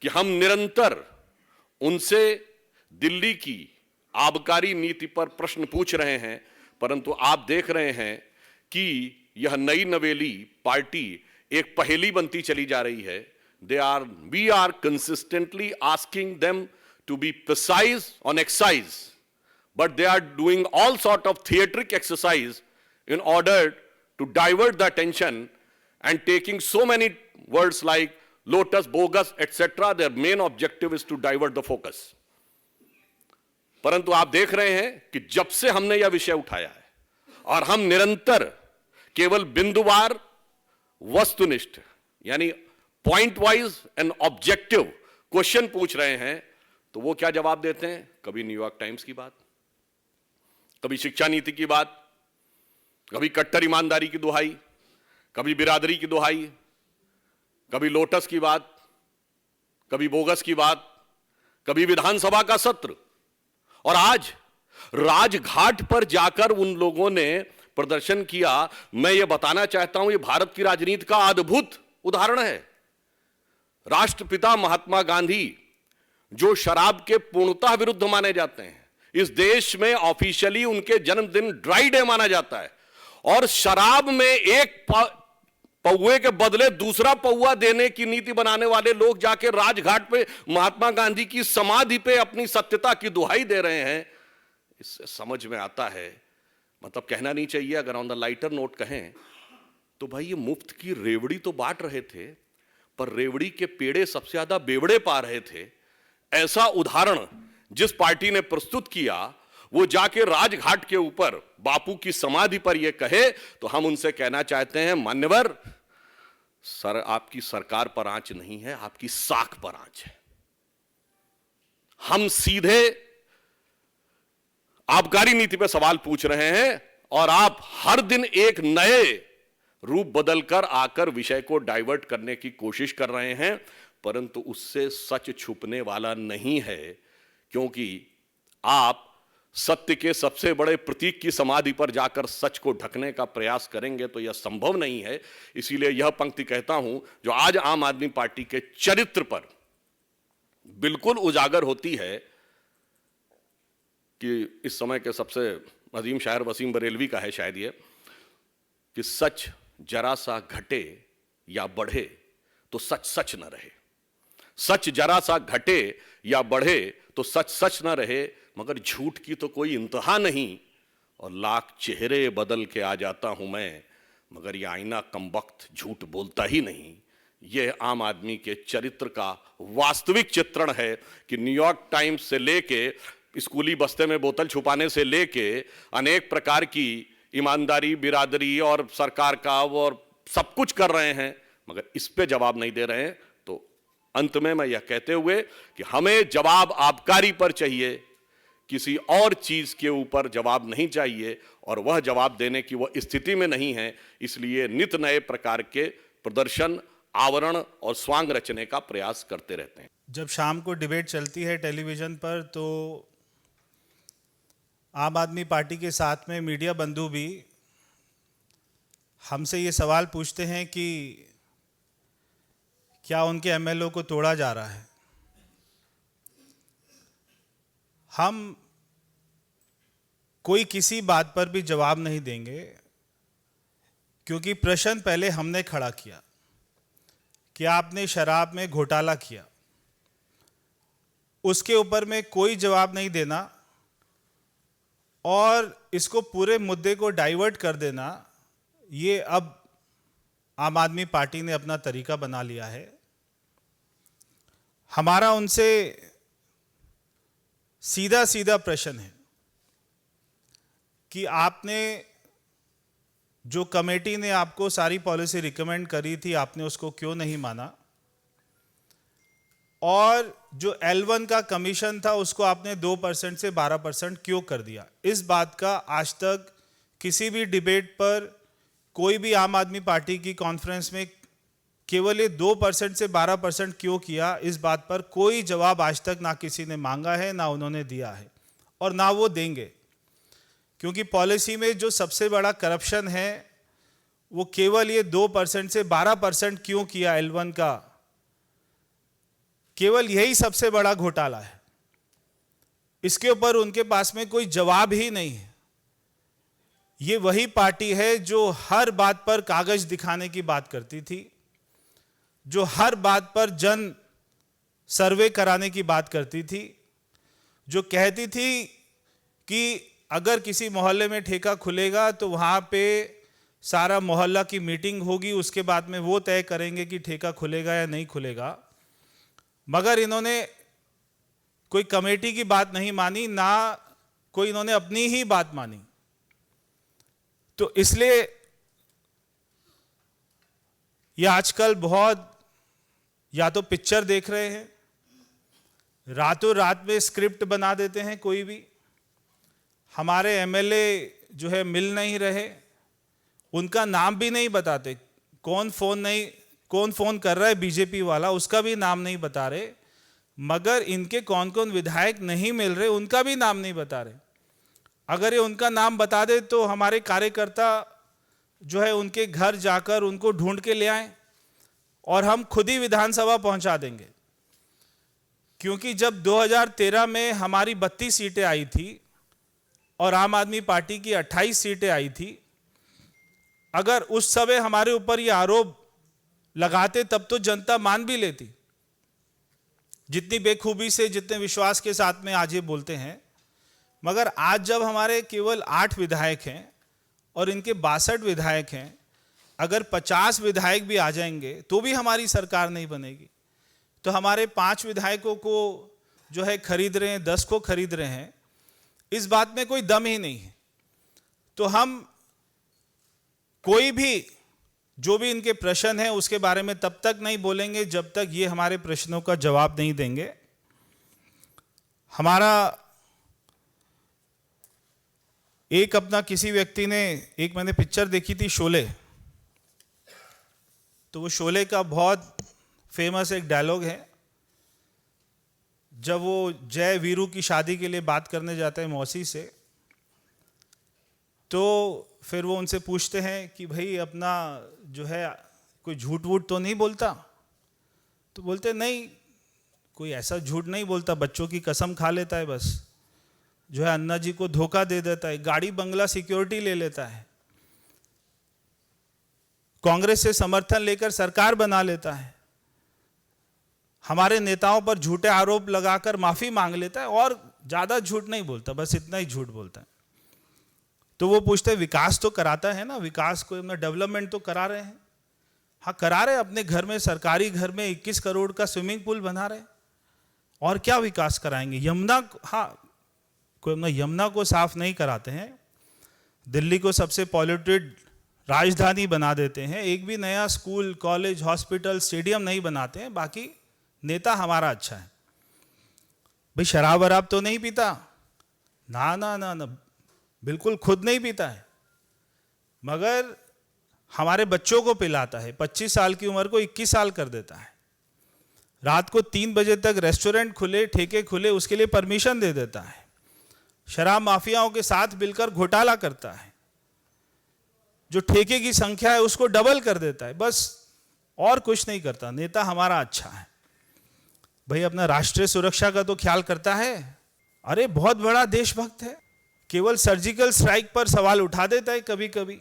कि हम निरंतर उनसे दिल्ली की आबकारी नीति पर प्रश्न पूछ रहे हैं, परंतु आप देख रहे हैं कि यह नई नवेली पार्टी एक पहेली बनती चली जा रही है। We are consistently asking them to be precise on exercise, but they are doing all sort of theatric exercise in order to divert the attention and taking so many words like lotus, bogus, etc. Their main objective is to divert the focus. परंतु आप देख रहे हैं कि जब से हमने यह विषय उठाया है और हम निरंतर केवल बिंदुवार वस्तुनिष्ठ यानी point wise and objective question पूछ रहे हैं, तो वो क्या जवाब देते हैं? कभी न्यूयॉर्क टाइम्स की बात, कभी शिक्षा नीति की बात, कभी कट्टर ईमानदारी की दुहाई, कभी बिरादरी की दुहाई, कभी लोटस की बात, कभी बोगस की बात, कभी विधानसभा का सत्र। और आज राजघाट पर जाकर उन लोगों ने प्रदर्शन किया। मैं ये बताना चाहता हूं, ये भारत की राजनीति का अद्भुत उदाहरण है। राष्ट्रपिता महात्मा गांधी, जो शराब के पूर्णतः विरुद्ध माने जाते हैं, इस देश में ऑफिशियली उनके जन्मदिन ड्राई डे माना जाता है, और शराब में एक पौवे के बदले दूसरा पौवा देने की नीति बनाने वाले लोग जाके राजघाट पे महात्मा गांधी की समाधि पे अपनी सत्यता की दुहाई दे रहे हैं। इससे समझ में आता है, मतलब कहना नहीं चाहिए, अगर ऑन द लाइटर नोट कहें तो भाई ये मुफ्त की रेवड़ी तो बांट रहे थे, पर रेवड़ी के पेड़े सबसे ज्यादा बेवड़े पा रहे थे। ऐसा उदाहरण जिस पार्टी ने प्रस्तुत किया, वो जाके राजघाट के ऊपर बापू की समाधि पर यह कहे, तो हम उनसे कहना चाहते हैं, मान्यवर सर, आपकी सरकार पर आंच नहीं है, आपकी साख पर आंच है। हम सीधे आबकारी नीति पर सवाल पूछ रहे हैं और आप हर दिन एक नए रूप बदलकर आकर विषय को डाइवर्ट करने की कोशिश कर रहे हैं, परंतु उससे सच छुपने वाला नहीं है, क्योंकि आप सत्य के सबसे बड़े प्रतीक की समाधि पर जाकर सच को ढकने का प्रयास करेंगे तो यह संभव नहीं है। इसीलिए यह पंक्ति कहता हूं जो आज आम आदमी पार्टी के चरित्र पर बिल्कुल उजागर होती है, कि इस समय के सबसे अजीम शायर वसीम बरेलवी का है शायद ये, कि सच जरा सा घटे या बढ़े तो सच सच न रहे। सच जरा सा घटे या बढ़े तो सच सच न रहे, मगर झूठ की तो कोई इंतहा नहीं, और लाख चेहरे बदल के आ जाता हूं मैं, मगर ये आईना कमबख्त झूठ बोलता ही नहीं। यह आम आदमी के चरित्र का वास्तविक चित्रण है कि न्यूयॉर्क टाइम्स से लेके स्कूली बस्ते में बोतल छुपाने से लेके अनेक प्रकार की ईमानदारी, बिरादरी और सरकार का और सब कुछ कर रहे हैं, मगर इस पे जवाब नहीं दे रहे हैं। तो अंत में मैं यह कहते हुए कि हमें जवाब आबकारी पर चाहिए, किसी और चीज के ऊपर जवाब नहीं चाहिए, और वह जवाब देने की वह स्थिति में नहीं है। इसलिए नित नए प्रकार के प्रदर्शन, आवरण और स्वांग रचने का प्रयास करते रहते हैं। जब शाम को डिबेट चलती है टेलीविज़न पर, तो आम आदमी पार्टी के साथ में मीडिया बंधु भी हमसे ये सवाल पूछते हैं कि क्या उनके एमएलए को तोड़ा जा रहा है। हम कोई किसी बात पर भी जवाब नहीं देंगे, क्योंकि प्रश्न पहले हमने खड़ा किया कि आपने शराब में घोटाला किया, उसके ऊपर में कोई जवाब नहीं देना और इसको पूरे मुद्दे को डाइवर्ट कर देना, ये अब आम आदमी पार्टी ने अपना तरीका बना लिया है। हमारा उनसे सीधा सीधा प्रश्न है कि आपने जो कमेटी ने आपको सारी पॉलिसी रिकमेंड करी थी, आपने उसको क्यों नहीं माना, और जो L1 का कमीशन था उसको आपने 2% से 12% क्यों कर दिया। इस बात का आज तक किसी भी डिबेट पर, कोई भी आम आदमी पार्टी की कॉन्फ्रेंस में केवल ये 2% से 12% क्यों किया, इस बात पर कोई जवाब आज तक ना किसी ने मांगा है, ना उन्होंने दिया है, और ना वो देंगे। क्योंकि पॉलिसी में जो सबसे बड़ा करप्शन है वो केवल ये 2% से 12% क्यों किया L1 का, केवल यही सबसे बड़ा घोटाला है। इसके ऊपर उनके पास में कोई जवाब ही नहीं है। ये वही पार्टी है जो हर बात पर कागज दिखाने की बात करती थी, जो हर बात पर जन सर्वे कराने की बात करती थी, जो कहती थी कि अगर किसी मोहल्ले में ठेका खुलेगा तो वहाँ पे सारा मोहल्ला की मीटिंग होगी, उसके बाद में वो तय करेंगे कि ठेका खुलेगा या नहीं खुलेगा। मगर इन्होंने कोई कमेटी की बात नहीं मानी, ना कोई इन्होंने अपनी ही बात मानी। तो इसलिए ये आजकल बहुत या तो पिक्चर देख रहे हैं, रातों रात में स्क्रिप्ट बना देते हैं। कोई भी हमारे एमएलए जो है मिल नहीं रहे, उनका नाम भी नहीं बताते, कौन फोन कर रहा है बीजेपी वाला उसका भी नाम नहीं बता रहे, मगर इनके कौन कौन विधायक नहीं मिल रहे उनका भी नाम नहीं बता रहे। अगर ये उनका नाम बता दे तो हमारे कार्यकर्ता जो है उनके घर जाकर उनको ढूंढ के ले आएं और हम खुद ही विधानसभा पहुंचा देंगे। क्योंकि जब 2013 में हमारी 32 सीटें आई थी और आम आदमी पार्टी की 28 सीटें आई थी, अगर उस समय हमारे ऊपर ये आरोप लगाते तब तो जनता मान भी लेती। जितनी बेखूबी से, जितने विश्वास के साथ में आज ये बोलते हैं, मगर आज जब हमारे केवल 8 विधायक हैं और इनके 62 विधायक हैं, अगर 50 विधायक भी आ जाएंगे तो भी हमारी सरकार नहीं बनेगी। तो हमारे 5 विधायकों को जो है खरीद रहे हैं, 10 को खरीद रहे हैं, इस बात में कोई दम ही नहीं है। तो हम कोई भी जो भी इनके प्रश्न हैं उसके बारे में तब तक नहीं बोलेंगे जब तक ये हमारे प्रश्नों का जवाब नहीं देंगे। हमारा एक अपना किसी व्यक्ति ने, एक मैंने पिक्चर देखी थी शोले, तो वो शोले का बहुत फेमस एक डायलॉग है, जब वो जय वीरू की शादी के लिए बात करने जाता है मौसी से, तो फिर वो उनसे पूछते हैं कि भाई अपना जो है कोई झूठ वूठ तो नहीं बोलता? तो बोलते नहीं, कोई ऐसा झूठ नहीं बोलता, बच्चों की कसम खा लेता है, बस जो है अन्ना जी को धोखा दे देता है, गाड़ी बंगला सिक्योरिटी ले लेता है, कांग्रेस से समर्थन लेकर सरकार बना लेता है, हमारे नेताओं पर झूठे आरोप लगाकर माफी मांग लेता है और ज्यादा झूठ नहीं बोलता, बस इतना ही झूठ बोलता है। तो वो पूछते हैं विकास तो कराता है ना, विकास को डेवलपमेंट तो करा रहे हैं? हाँ करा रहे, अपने घर में, सरकारी घर में 21 करोड़ का स्विमिंग पूल बना रहे, और क्या विकास कराएंगे? यमुना, हाँ कोई यमुना को साफ नहीं कराते हैं, दिल्ली को सबसे पॉल्यूटेड राजधानी बना देते हैं, एक भी नया स्कूल, कॉलेज, हॉस्पिटल, स्टेडियम नहीं बनाते हैं। बाकी नेता हमारा अच्छा है। भाई शराब वराब तो नहीं पीता? ना ना ना ना, बिल्कुल खुद नहीं पीता है, मगर हमारे बच्चों को पिलाता है। 25 साल की उम्र को 21 साल कर देता है। रात को 3 बजे तक रेस्टोरेंट खुले, ठेके खुले, उसके लिए परमिशन दे देता है। शराब माफियाओं के साथ मिलकर घोटाला करता है, जो ठेके की संख्या है उसको डबल कर देता है, बस और कुछ नहीं करता। नेता हमारा अच्छा है। भाई अपना राष्ट्रीय सुरक्षा का तो ख्याल करता है, अरे बहुत बड़ा देशभक्त है, केवल सर्जिकल स्ट्राइक पर सवाल उठा देता है कभी कभी,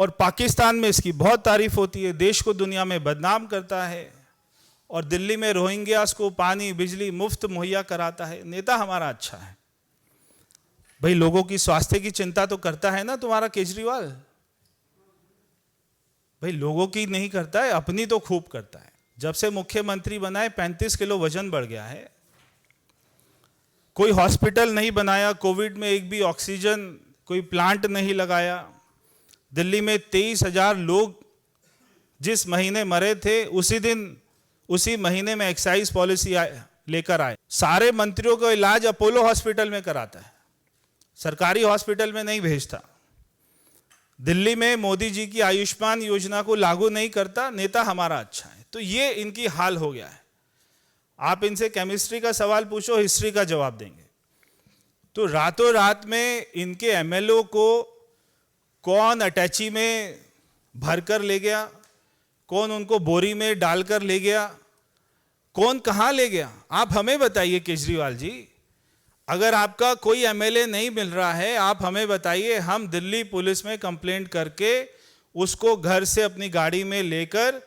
और पाकिस्तान में इसकी बहुत तारीफ होती है, देश को दुनिया में बदनाम करता है, और दिल्ली में रोहिंग्यास को पानी बिजली मुफ्त मुहैया कराता है। नेता हमारा अच्छा है। भाई लोगों की स्वास्थ्य की चिंता तो करता है ना तुम्हारा केजरीवाल? भाई लोगों की नहीं करता है, अपनी तो खूब करता है। जब से मुख्यमंत्री बना है 35 किलो वजन बढ़ गया है। कोई हॉस्पिटल नहीं बनाया, कोविड में एक भी ऑक्सीजन कोई प्लांट नहीं लगाया। दिल्ली में 23,000 लोग जिस महीने मरे थे उसी महीने में एक्साइज पॉलिसी लेकर आए। सारे मंत्रियों का इलाज अपोलो हॉस्पिटल में कराता है, सरकारी हॉस्पिटल में नहीं भेजता। दिल्ली में मोदी जी की आयुष्मान योजना को लागू नहीं करता। नेता हमारा अच्छा है। तो ये इनकी हाल हो गया है। आप इनसे केमिस्ट्री का सवाल पूछो, हिस्ट्री का जवाब देंगे। तो रातों रात में इनके एमएलए को कौन अटैची में भरकर ले गया, कौन उनको बोरी में डालकर ले गया, कौन कहां ले गया, आप हमें बताइए केजरीवाल जी। अगर आपका कोई एमएलए नहीं मिल रहा है, आप हमें बताइए, हम दिल्ली पुलिस में कंप्लेंट करके उसको घर से अपनी गाड़ी में लेकर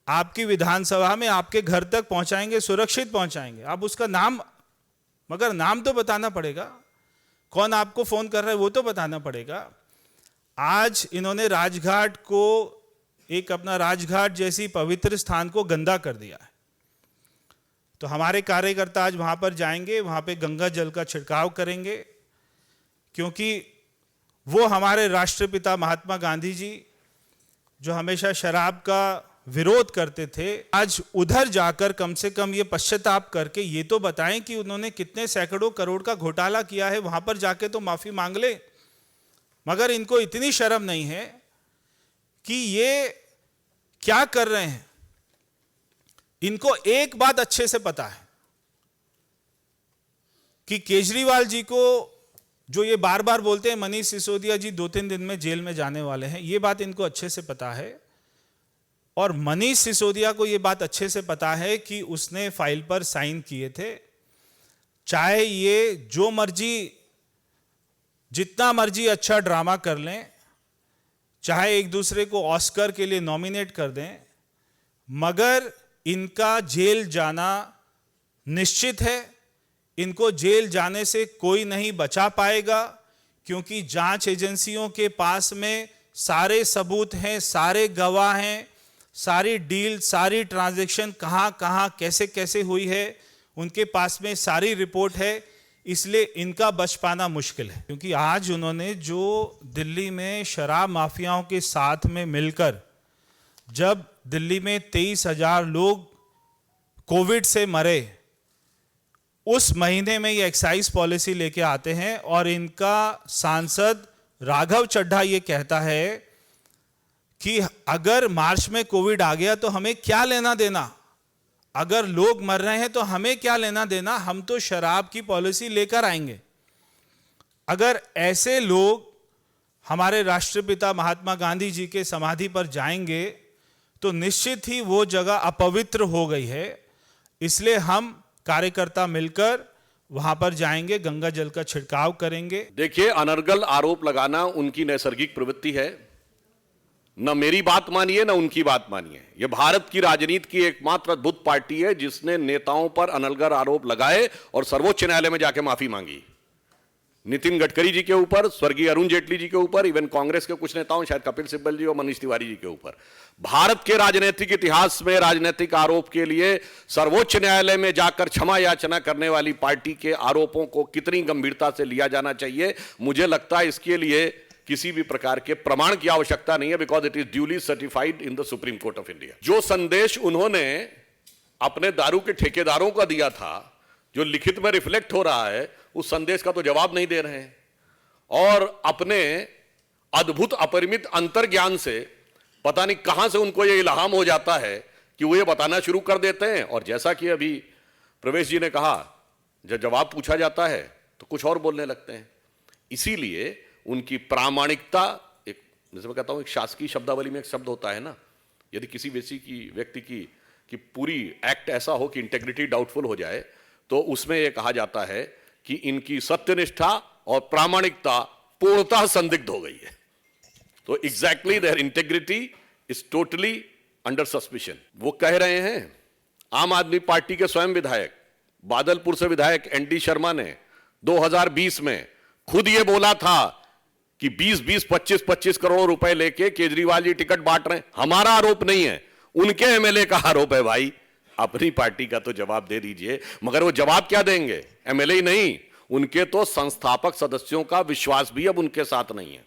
आपकी विधानसभा में आपके घर तक पहुंचाएंगे, सुरक्षित पहुंचाएंगे। आप उसका नाम, मगर नाम तो बताना पड़ेगा, कौन आपको फोन कर रहा है वो तो बताना पड़ेगा। आज इन्होंने राजघाट को, एक अपना राजघाट जैसी पवित्र स्थान को गंदा कर दिया है। तो हमारे कार्यकर्ता आज वहां पर जाएंगे, वहां पे गंगा जल का छिड़काव करेंगे, क्योंकि वो हमारे राष्ट्रपिता महात्मा गांधी जी जो हमेशा शराब का विरोध करते थे, आज उधर जाकर कम से कम ये पश्चाताप करके ये तो बताएं कि उन्होंने कितने सैकड़ों करोड़ का घोटाला किया है, वहां पर जाके तो माफी मांग ले। मगर इनको इतनी शर्म नहीं है कि ये क्या कर रहे हैं। इनको एक बात अच्छे से पता है कि केजरीवाल जी को, जो ये बार बार बोलते हैं मनीष सिसोदिया जी 2-3 दिन में जेल में जाने वाले हैं, ये बात इनको अच्छे से पता है। और मनीष सिसोदिया को ये बात अच्छे से पता है कि उसने फाइल पर साइन किए थे। चाहे ये जो मर्जी, जितना मर्जी अच्छा ड्रामा कर लें, चाहे एक दूसरे को ऑस्कर के लिए नॉमिनेट कर दें, मगर इनका जेल जाना निश्चित है। इनको जेल जाने से कोई नहीं बचा पाएगा, क्योंकि जांच एजेंसियों के पास में सारे सबूत हैं, सारे गवाह हैं, सारी डील, सारी ट्रांजैक्शन कहां कहां कैसे कैसे हुई है, उनके पास में सारी रिपोर्ट है। इसलिए इनका बच पाना मुश्किल है, क्योंकि आज उन्होंने जो दिल्ली में शराब माफियाओं के साथ में मिलकर, जब दिल्ली में 23,000 लोग कोविड से मरे, उस महीने में ये एक्साइज पॉलिसी लेके आते हैं और इनका सांसद राघव चड्ढा ये कहता है कि अगर मार्च में कोविड आ गया तो हमें क्या लेना देना, अगर लोग मर रहे हैं तो हमें क्या लेना देना, हम तो शराब की पॉलिसी लेकर आएंगे। अगर ऐसे लोग हमारे राष्ट्रपिता महात्मा गांधी जी के समाधि पर जाएंगे तो निश्चित ही वो जगह अपवित्र हो गई है। इसलिए हम कार्यकर्ता मिलकर वहां पर जाएंगे, गंगा जल का छिड़काव करेंगे। देखिए, अनर्गल आरोप लगाना उनकी नैसर्गिक प्रवृत्ति है। न मेरी बात मानिए न उनकी बात मानिए। यह भारत की राजनीति की एकमात्र अद्भुत पार्टी है जिसने नेताओं पर अनर्गल आरोप लगाए और सर्वोच्च न्यायालय में जाके माफी मांगी। नितिन गडकरी जी के ऊपर, स्वर्गीय अरुण जेटली जी के ऊपर, इवन कांग्रेस के कुछ नेताओं, शायद कपिल सिब्बल जी और मनीष तिवारी जी के ऊपर। भारत के राजनीतिक इतिहास में राजनीतिक आरोप के लिए सर्वोच्च न्यायालय में जाकर क्षमा याचना करने वाली पार्टी के आरोपों को कितनी गंभीरता से लिया जाना चाहिए, मुझे लगता है इसके लिए किसी भी प्रकार के प्रमाण की आवश्यकता नहीं है, because it is duly certified in the supreme court of India. जो संदेश उन्होंने अपने दारू के ठेकेदारों का दिया था, जो लिखित में रिफ्लेक्ट हो रहा है, उस संदेश का तो जवाब नहीं दे रहे हैं। और अपने अद्भुत अपरिमित अंतर्ज्ञान से पता नहीं कहां से उनको यह इल्हाम हो जाता है कि वो ये बताना शुरू कर देते हैं। और जैसा कि अभी प्रवेश जी ने कहा, जब जवाब पूछा जाता है तो कुछ और बोलने लगते हैं। इसीलिए उनकी प्रामाणिकता, एक जैसे मैं कहता हूं, एक शासकीय शब्दावली में एक शब्द होता है ना, यदि किसी व्यक्ति की पूरी एक्ट ऐसा हो कि इंटेग्रिटी डाउटफुल हो जाए, तो उसमें यह कहा जाता है कि इनकी सत्यनिष्ठा और प्रामाणिकता पूर्णतः संदिग्ध हो गई है। तो exactly their integrity is totally under suspicion. वो कह रहे हैं, आम आदमी पार्टी के स्वयं विधायक, बादलपुर से विधायक एनडी शर्मा ने 2020 में खुद ये बोला था कि 20-20, 25-25 करोड़ रुपए लेके केजरीवाल जी टिकट बांट रहे हैं। हमारा आरोप नहीं है, उनके एमएलए का आरोप है। भाई, अपनी पार्टी का तो जवाब दे दीजिए। मगर वो जवाब क्या देंगे? एमएलए ही नहीं, उनके तो संस्थापक सदस्यों का विश्वास भी अब उनके साथ नहीं है।